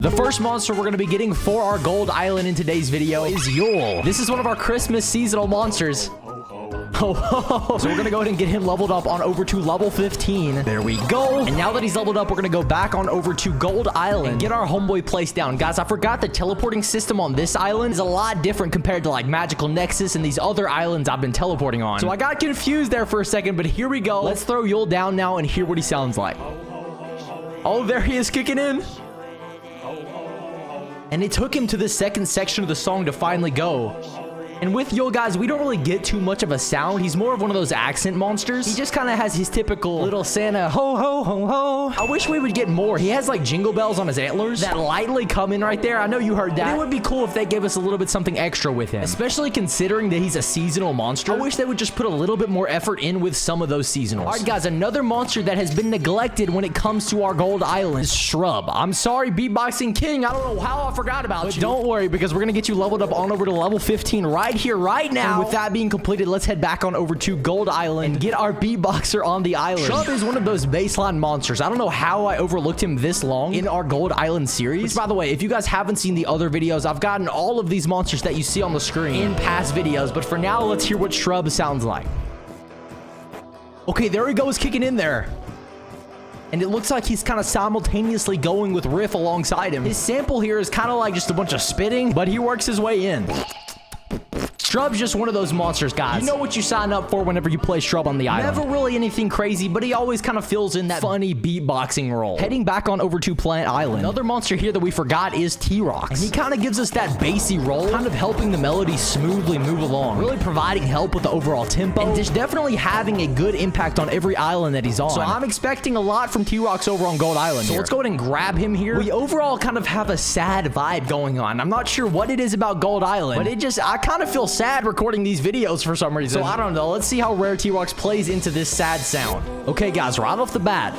The first monster we're going to be getting for our gold island in today's video is Yule. This is one of our Christmas seasonal monsters. So we're going to go ahead and get him leveled up on over to level 15. There we go. And now that he's leveled up, we're going to go back on over to Gold Island and get our homeboy placed down. Guys, I forgot the teleporting system on this island is a lot different compared to like Magical Nexus and these other islands I've been teleporting on. So I got confused there for a second, but here we go. Let's throw Yule down now and hear what he sounds like. Oh, there he is kicking in. And it took him to the second section of the song to finally go. And with Yule, guys, we don't really get too much of a sound. He's more of one of those accent monsters. He just kind of has his typical little Santa ho ho ho ho. I wish we would get more. He has like jingle bells on his antlers that lightly come in right there. I know you heard that. But it would be cool if they gave us a little bit something extra with him, especially considering that he's a seasonal monster. I wish they would just put a little bit more effort in with some of those seasonals. All right, guys, another monster that has been neglected when it comes to our gold island is Shrub. I'm sorry, Beatboxing King. I don't know how I forgot about you. Don't worry, because we're going to get you leveled up on over to level 15 right here, right now. And with that being completed, let's head back on over to Gold Island and get our beatboxer on the island. Shrub is one of those baseline monsters. I don't know how I overlooked him this long in our Gold Island series. Which, by the way, if you guys haven't seen the other videos, I've gotten all of these monsters that you see on the screen in past videos. But for now, let's hear what Shrub sounds like. Okay, there he goes, kicking in there. And it looks like he's kind of simultaneously going with Riff alongside him. His sample here is kind of like just a bunch of spitting, but he works his way in. Shrub's just one of those monsters, guys. You know what you sign up for whenever you play Shrub on the island. Never really anything crazy, but he always kind of fills in that funny beatboxing role. Heading back on over to Plant Island. Another monster here that we forgot is T-Rox. And he kind of gives us that bassy role, kind of helping the melody smoothly move along. Really providing help with the overall tempo. And just definitely having a good impact on every island that he's on. So I'm expecting a lot from T-Rox over on Gold Island. So let's go ahead and grab him here. We overall kind of have a sad vibe going on. I'm not sure what it is about Gold Island, but I kind of feel sad recording these videos for some reason. So I don't know. Let's see how Rare T-Rox plays into this sad sound. Okay, guys, right off the bat,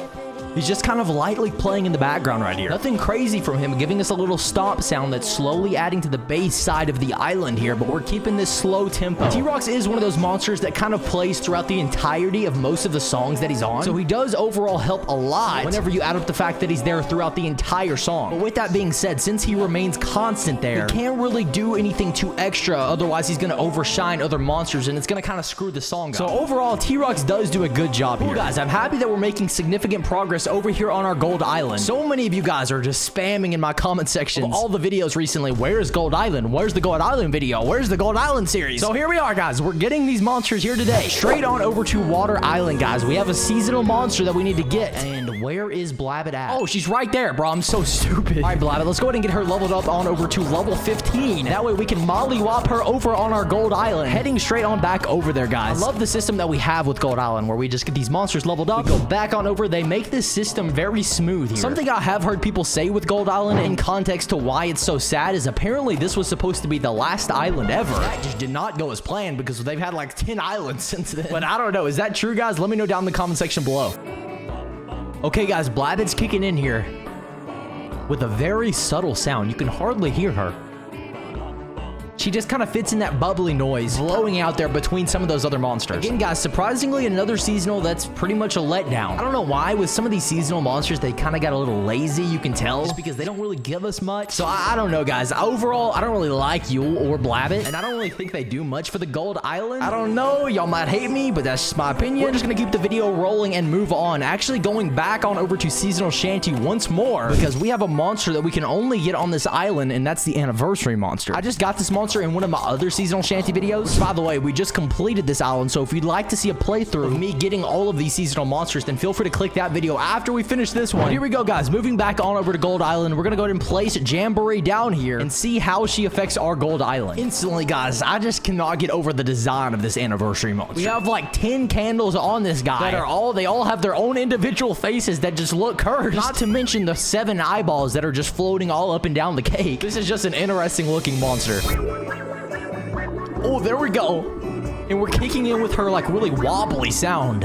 he's just kind of lightly playing in the background right here. Nothing crazy from him, giving us a little stomp sound that's slowly adding to the bass side of the island here, but we're keeping this slow tempo. T-Rox is one of those monsters that kind of plays throughout the entirety of most of the songs that he's on, so he does overall help a lot whenever you add up the fact that he's there throughout the entire song. But with that being said, since he remains constant there, he can't really do anything too extra, otherwise he's going to overshine other monsters, and it's going to kind of screw the song up. So overall, T-Rox does do a good job here. Cool, guys, I'm happy that we're making significant progress over here on our Gold Island. So many of you guys are just spamming in my comment sections all the videos recently. Where's Gold Island? Where's the Gold Island video? Where's the Gold Island series? So here we are, guys. We're getting these monsters here today. Straight on over to Water Island, guys. We have a seasonal monster that we need to get. And where is Blabbit at? Oh, she's right there, bro. I'm so stupid. All right, Blabbit, let's go ahead and get her leveled up on over to level 15. That way we can mollywop her over on our Gold Island. Heading straight on back over there, guys. I love the system that we have with Gold Island, where we just get these monsters leveled up. We go back on over. They make this system very smooth here. Something I have heard people say with Gold Island in context to why it's so sad is apparently this was supposed to be the last island ever. That just did not go as planned because they've had like 10 islands since then. But I don't know. Is that true, guys? Let me know down in the comment section below. Okay, guys, Blabbit's kicking in here with a very subtle sound. You can hardly hear her. She just kind of fits in that bubbly noise blowing out there between some of those other monsters. Again, guys, surprisingly, another seasonal that's pretty much a letdown. I don't know why. With some of these seasonal monsters, they kind of got a little lazy, you can tell, just because they don't really give us much. So I don't know, guys. Overall, I don't really like Yule or Blabbit, and I don't really think they do much for the Gold Island. I don't know. Y'all might hate me, but that's just my opinion. We're just going to keep the video rolling and move on. Actually, going back on over to Seasonal Shanty once more, because we have a monster that we can only get on this island, and that's the Anniversary Monster. I just got this monster in one of my other Seasonal Shanty videos. By the way, we just completed this island, so if you'd like to see a playthrough of me getting all of these seasonal monsters, then feel free to click that video after we finish this one. But here we go, guys. Moving back on over to Gold Island, we're gonna go ahead and place Jamboree down here and see how she affects our Gold Island. Instantly, guys, I just cannot get over the design of this Anniversary monster. We have like 10 candles on this guy that they all have their own individual faces that just look cursed. Not to mention the 7 eyeballs that are just floating all up and down the cake. This is just an interesting looking monster. Oh, there we go. And we're kicking in with her like really wobbly sound.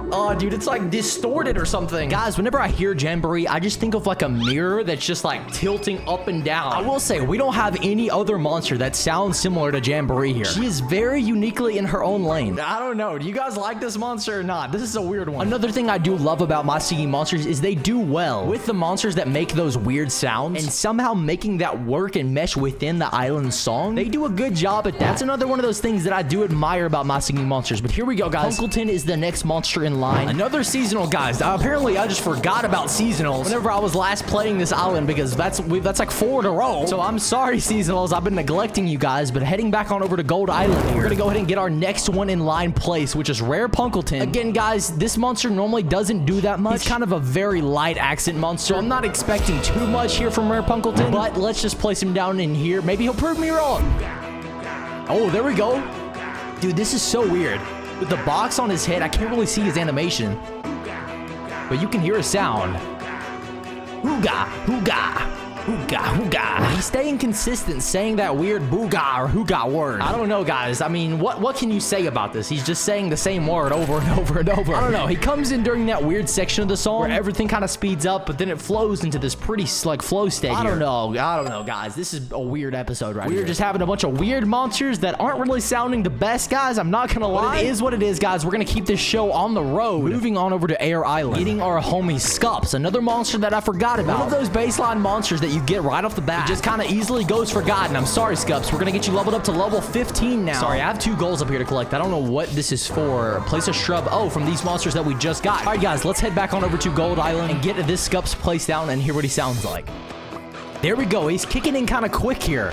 Oh, dude, it's like distorted or something. Guys, whenever I hear Jamboree, I just think of like a mirror that's just like tilting up and down. I will say, we don't have any other monster that sounds similar to Jamboree here. She is very uniquely in her own lane. I don't know. Do you guys like this monster or not? This is a weird one. Another thing I do love about my singing monsters is they do well with the monsters that make those weird sounds and somehow making that work and mesh within the island song. They do a good job at that. That's another one of those things that I do admire about my singing monsters. But here we go, guys. Punkleton is the next monster in line. Another seasonal, guys. Apparently, I just forgot about seasonals whenever I was last playing this island because that's like 4 in a row. So I'm sorry, seasonals. I've been neglecting you guys, but heading back on over to Gold Island here. We're gonna go ahead and get our next one in line place, which is Rare Punkleton. Again, guys, this monster normally doesn't do that much. He's kind of a very light accent monster. So I'm not expecting too much here from Rare Punkleton, but let's just place him down in here. Maybe he'll prove me wrong. Oh, there we go. Dude, this is so weird. With the box on his head, I can't really see his animation, but you can hear a sound. Hooga, hooga. Hooga, hooga. He's staying consistent, saying that weird booga or hooga word. I don't know, guys. I mean, what can you say about this? He's just saying the same word over and over and over. I don't know. He comes in during that weird section of the song where everything kind of speeds up, but then it flows into this pretty, like, flow state. I don't know, guys. This is a weird episode right here. We're just having a bunch of weird monsters that aren't really sounding the best, guys. I'm not gonna lie. But it is what it is, guys. We're gonna keep this show on the road. Moving on over to Air Island. Getting our homie Scups, another monster that I forgot about. One of those baseline monsters that you get right off the bat. It just kind of easily goes forgotten. I'm sorry, Scups. We're gonna get you leveled up to level 15 now. Sorry, I have 2 goals up here to collect. I don't know what this is for. Place a shrub. Oh, from these monsters that we just got. All right, guys, let's head back on over to Gold Island and get this Scups placed down and hear what he sounds like. There we go. He's kicking in kind of quick here.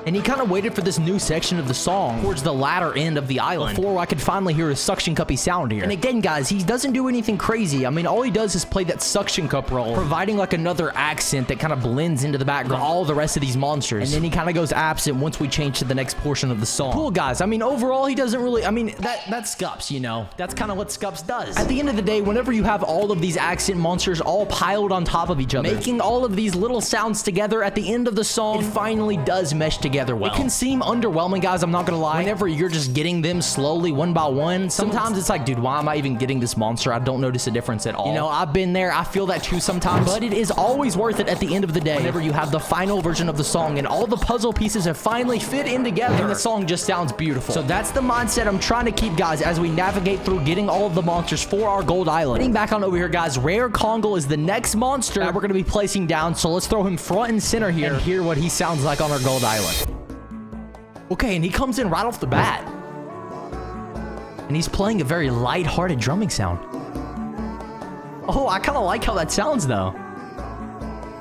And he kind of waited for this new section of the song towards the latter end of the island before I could finally hear his suction cuppy sound here. And again, guys, he doesn't do anything crazy. I mean, all he does is play that suction cup role, providing like another accent that kind of blends into the background of all the rest of these monsters. And then he kind of goes absent once we change to the next portion of the song. Cool, guys. I mean, overall, he doesn't really, I mean, that's Scups, you know. That's kind of what Scups does. At the end of the day, whenever you have all of these accent monsters all piled on top of each other, making all of these little sounds together at the end of the song, it finally does mesh together well. It can seem underwhelming, guys, I'm not gonna lie. Whenever you're just getting them slowly one by one, sometimes it's like, dude, why am I even getting this monster? I don't notice a difference at all. You know, I've been there. I feel that too sometimes, but it is always worth it at the end of the day whenever you have the final version of the song and all the puzzle pieces have finally fit in together and the song just sounds beautiful. So that's the mindset I'm trying to keep, guys, as we navigate through getting all of the monsters for our Gold Island. Getting back on over here, guys, Rare Kongle is the next monster that we're gonna be placing down, so let's throw him front and center here and hear what he sounds like on our Gold Island. Okay, and he comes in right off the bat. And he's playing a very light-hearted drumming sound. Oh, I kind of like how that sounds, though.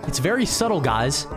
It's very subtle, guys.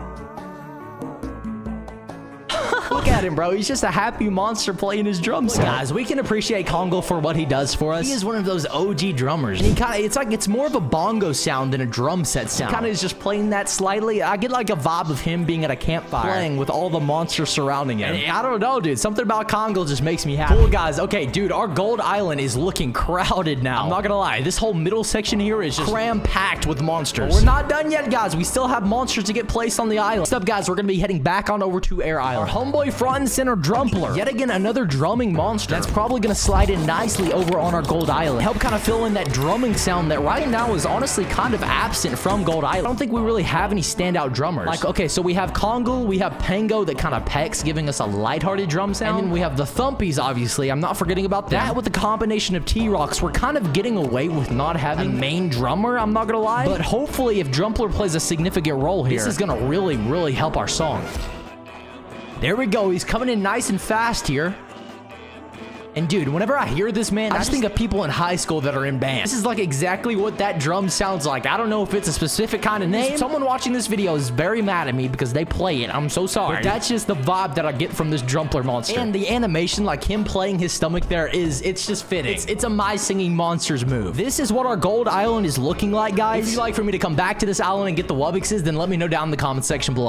Look at him, bro. He's just a happy monster playing his drum set. Guys, we can appreciate Kongle for what he does for us. He is one of those OG drummers. And he kind of, it's more of a bongo sound than a drum set sound. He kind of is just playing that slightly. I get like a vibe of him being at a campfire playing with all the monsters surrounding him. And I don't know, dude. Something about Kongle just makes me happy. Cool, guys. Okay, dude, our Gold Island is looking crowded now. I'm not gonna lie. This whole middle section here is just cram-packed with monsters. But we're not done yet, guys. We still have monsters to get placed on the island. Next up, guys, we're gonna be heading back on over to Air Island. Our homeboy front and center Drumpler. Yet again, another drumming monster. That's probably going to slide in nicely over on our Gold Island. Help kind of fill in that drumming sound that right now is honestly kind of absent from Gold Island. I don't think we really have any standout drummers. Like, okay, so we have Kongle, we have Pango that kind of pecks, giving us a lighthearted drum sound. And then we have the Thumpies, obviously. I'm not forgetting about that. With the combination of T-Rocks, we're kind of getting away with not having a main drummer, I'm not going to lie. But hopefully, if Drumpler plays a significant role here, this is going to really, really help our song. There we go. He's coming in nice and fast here. And dude, whenever I hear this, man, I just think of people in high school that are in bands. This is like exactly what that drum sounds like. I don't know if it's a specific kind of name. Someone watching this video is very mad at me because they play it. I'm so sorry. But that's just the vibe that I get from this Drumpler monster. And the animation, like him playing his stomach there, it's just fitting. It's a My Singing Monsters move. This is what our Gold Island is looking like, guys. If you'd like for me to come back to this island and get the Wubbixes, then let me know down in the comment section below.